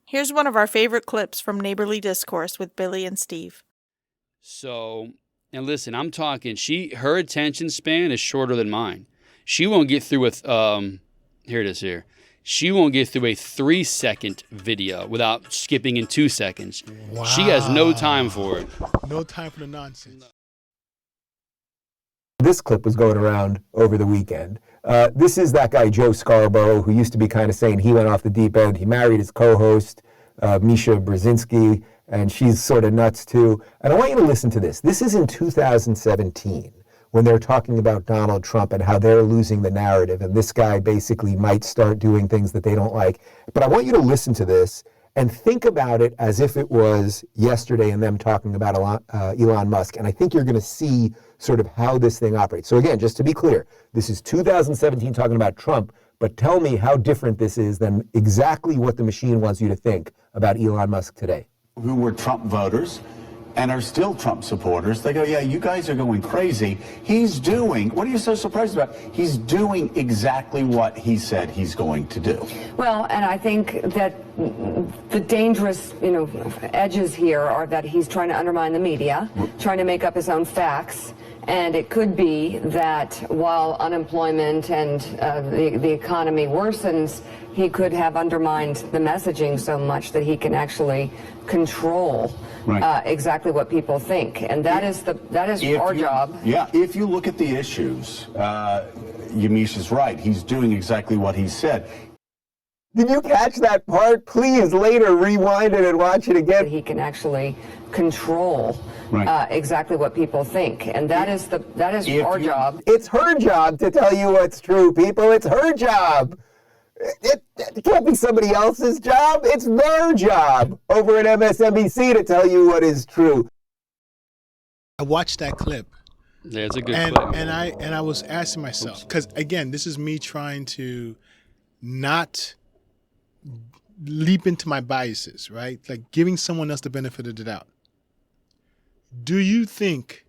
Here's one of our favorite clips from Neighborly Discourse with Billy and Steve. So, and listen, I'm talking, her attention span is shorter than mine. She won't get through with, here it is here. She won't get through a 3-second video without skipping in 2 seconds. Wow. She has no time for it. No time for the nonsense. This clip was going around over the weekend. This is that guy, Joe Scarborough, who used to be kind of saying he went off the deep end. He married his co-host, Misha Brzezinski, and she's sort of nuts too. And I want you to listen to this. This is in 2017 when they're talking about Donald Trump and how they're losing the narrative. And this guy basically might start doing things that they don't like. But I want you to listen to this and think about it as if it was yesterday and them talking about Elon Musk. And I think you're going to see sort of how this thing operates. So again, just to be clear, this is 2017 talking about Trump, but tell me how different this is than exactly what the machine wants you to think about Elon Musk today. Who were Trump voters and are still Trump supporters, they go, yeah, you guys are going crazy. He's doing, what are you so surprised about? He's doing exactly what he said he's going to do. Well, and I think that the dangerous, edges here are that he's trying to undermine the media, trying to make up his own facts. And it could be that while unemployment and the economy worsens, he could have undermined the messaging so much that he can actually control exactly what people think. And that is our job. Yeah, if you look at the issues, Yamiche is right. He's doing exactly what he said. Did you catch that part? Please later rewind it and watch it again. He can actually control exactly what people think, and that is our job. It's her job to tell you what's true, people. It's her job. It can't be somebody else's job. It's their job over at MSNBC to tell you what is true. I watched that clip. Yeah, it's a good clip. And I was asking myself, because again, this is me trying to not leap into my biases, right? Like giving someone else the benefit of the doubt. Do you think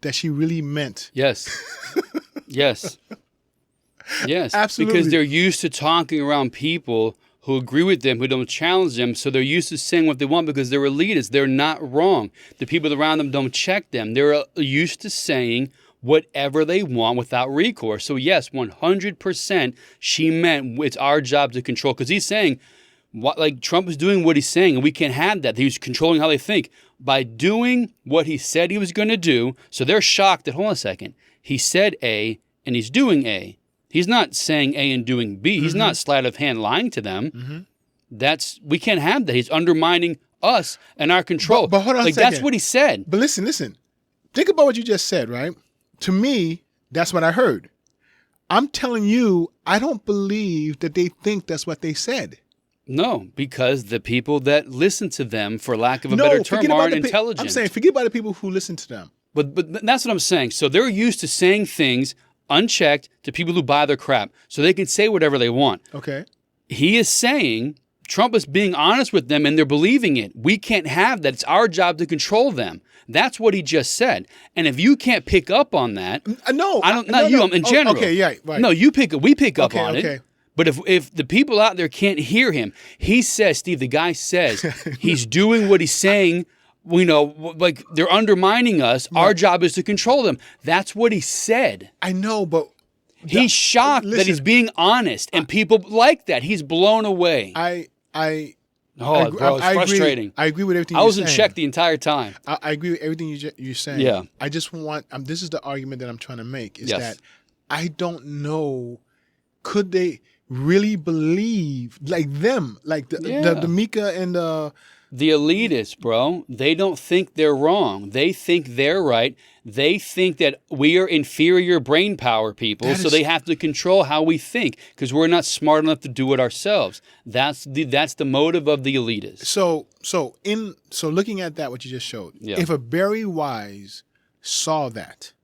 that she really meant? Yes. Yes. Yes. Absolutely. Because they're used to talking around people who agree with them, who don't challenge them. So they're used to saying what they want because they're elitists. They're not wrong. The people around them don't check them. They're used to saying whatever they want without recourse. So yes, 100% she meant it's our job to control. Because he's saying, Trump is doing what he's saying, and we can't have that. He's controlling how they think. By doing what he said he was going to do, so they're shocked that, hold on a second, he said A and he's doing A. He's not saying A and doing B. He's not sleight of hand lying to them. We can't have that. He's undermining us and our control. But hold on a second. That's what he said. But listen. Think about what you just said, right? To me, that's what I heard. I'm telling you, I don't believe that they think that's what they said. No, because the people that listen to them, for lack of a better term, aren't intelligent. I'm saying forget about the people who listen to them. But that's what I'm saying. So they're used to saying things unchecked to people who buy their crap, so they can say whatever they want. Okay. He is saying, Trump is being honest with them and they're believing it. We can't have that. It's our job to control them. That's what he just said. And if you can't pick up on that, no, I don't. Not you. In general. Okay, yeah, right. No, we pick up on it. But if the people out there can't hear him, he says, Steve, the guy says, he's doing what he's saying. Like they're undermining us. Right. Our job is to control them. That's what he said. I know, but he's shocked that he's being honest, and people like that. He's blown away. Bro, it's frustrating. I agree with everything I you're was saying. in check the entire time. I agree with everything you're saying. Yeah. I just want, this is the argument that I'm trying to make, is Yes. that I don't know, could they really believe, like them, like the Mika and the elitists, bro, they don't think they're wrong. They think they're right. They think that we are inferior brain power people, so they have to control how we think because we're not smart enough to do it ourselves. That's the motive of the elitists. So looking at that, what you just showed, if a Barry Wise saw that,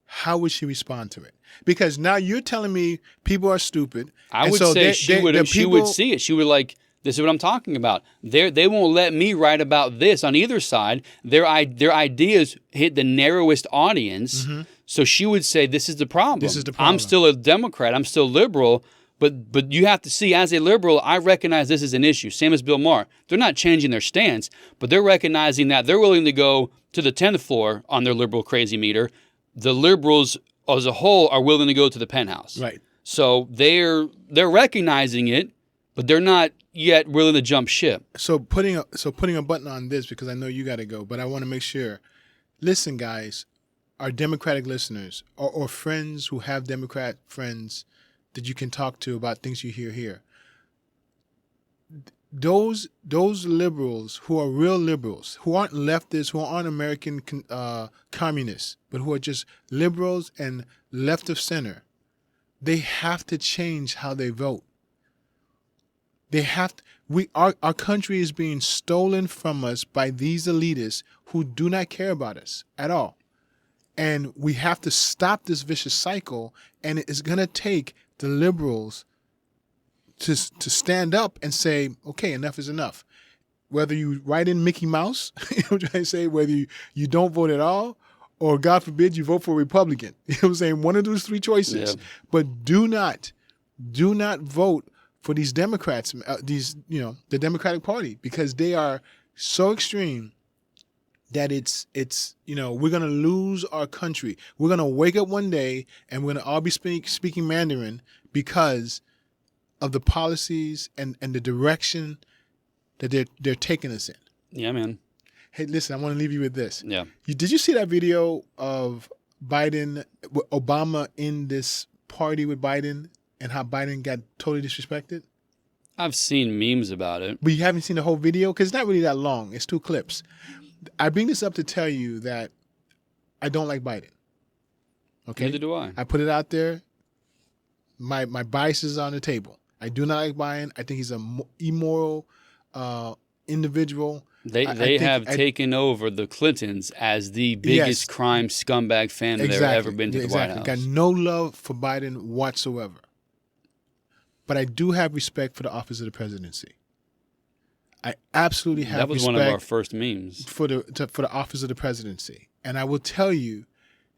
how would she respond to it? Because now you're telling me people are stupid. I would say she would see it. She would this is what I'm talking about. They won't let me write about this on either side. Their ideas hit the narrowest audience. So she would say, this is the problem. I'm still a Democrat. I'm still liberal. But you have to see, as a liberal, I recognize this is an issue. Same as Bill Maher. They're not changing their stance, but they're recognizing that they're willing to go to the 10th floor on their liberal crazy meter. The liberals as a whole are willing to go to the penthouse. Right. So they're recognizing it, but they're not yet willing to jump ship. So putting a button on this, because I know you got to go, but I want to make sure. Listen, guys, our Democratic listeners or friends who have Democrat friends that you can talk to about things you hear here. Those liberals who are real liberals, who aren't leftists, who aren't American communists, but who are just liberals and left of center, they have to change how they vote. They have to, our country is being stolen from us by these elitists who do not care about us at all. And we have to stop this vicious cycle, and it is going to take the liberals to stand up and say, okay, enough is enough. Whether you write in Mickey Mouse, you know what I'm trying to say, whether you don't vote at all, or God forbid you vote for a Republican. You know what I'm saying? One of those three choices. Yeah. But do not vote for these Democrats, the Democratic Party, because they are so extreme that it's we're going to lose our country. We're going to wake up one day and we're going to all be speaking Mandarin because of the policies and the direction that they're taking us in. Yeah, man. Hey, listen, I want to leave you with this. Yeah. Did you see that video of Obama in this party with Biden and how Biden got totally disrespected? I've seen memes about it. But you haven't seen the whole video? Because it's not really that long. It's 2 clips. I bring this up to tell you that I don't like Biden. Okay? Neither do I. I put it out there. My bias is on the table. I do not like Biden. I think he's an immoral individual. They have taken over the Clintons as the biggest crime scumbag family there ever been to the White House. Got no love for Biden whatsoever. But I do have respect for the office of the presidency. I absolutely have respect. That was one of our first memes. For the office of the presidency. And I will tell you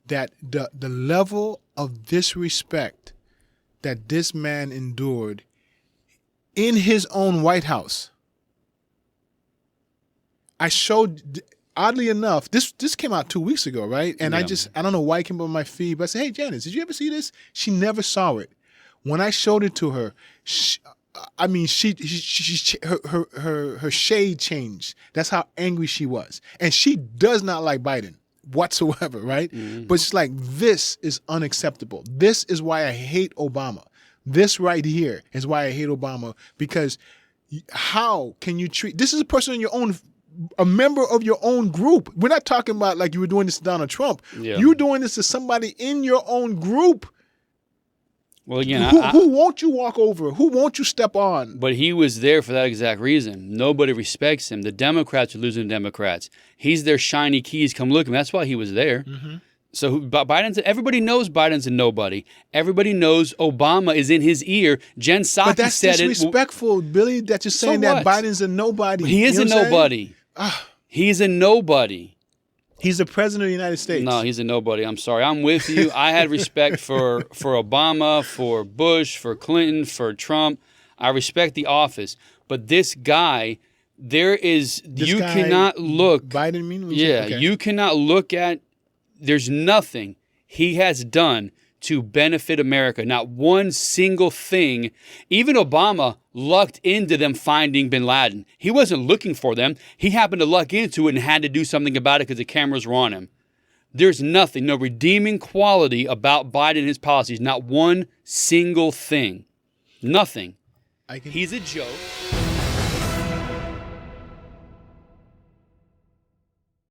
that the level of disrespect that this man endured in his own White House. I showed, oddly enough, this came out 2 weeks ago, right? And yeah. I don't know why it came up on my feed, but I said, hey, Janice, did you ever see this? She never saw it. When I showed it to her, her shade changed. That's how angry she was. And she does not like Biden whatsoever, right? Mm-hmm. But it's like, this is unacceptable. This is why I hate Obama. This right here is why I hate Obama, because how can you treat, this is a person in your own, a member of your own group. We're not talking about like you were doing this to Donald Trump. Yeah. You're doing this to somebody in your own group. Well, again, who won't you walk over? Who won't you step on? But he was there for that exact reason. Nobody respects him. The Democrats are losing to Democrats. He's their shiny keys. Come look at him. That's why he was there. Mm-hmm. So everybody knows Biden's a nobody. Everybody knows Obama is in his ear. Jen Psaki said it. But that's disrespectful, Billy, that you're saying that Biden's a nobody. He is a nobody. He's a nobody. He's the president of the United States. No, he's a nobody. I'm sorry. I'm with you. I had respect for Obama, for Bush, for Clinton, for Trump. I respect the office. But this guy, cannot look. Biden mean? Yeah, okay. You cannot look at, there's nothing he has done to benefit America. Not one single thing. Even Obama lucked into them finding bin Laden. He wasn't looking for them. He happened to luck into it and had to do something about it because the cameras were on him. There's nothing, no redeeming quality about Biden and his policies. Not one single thing. Nothing. He's a joke.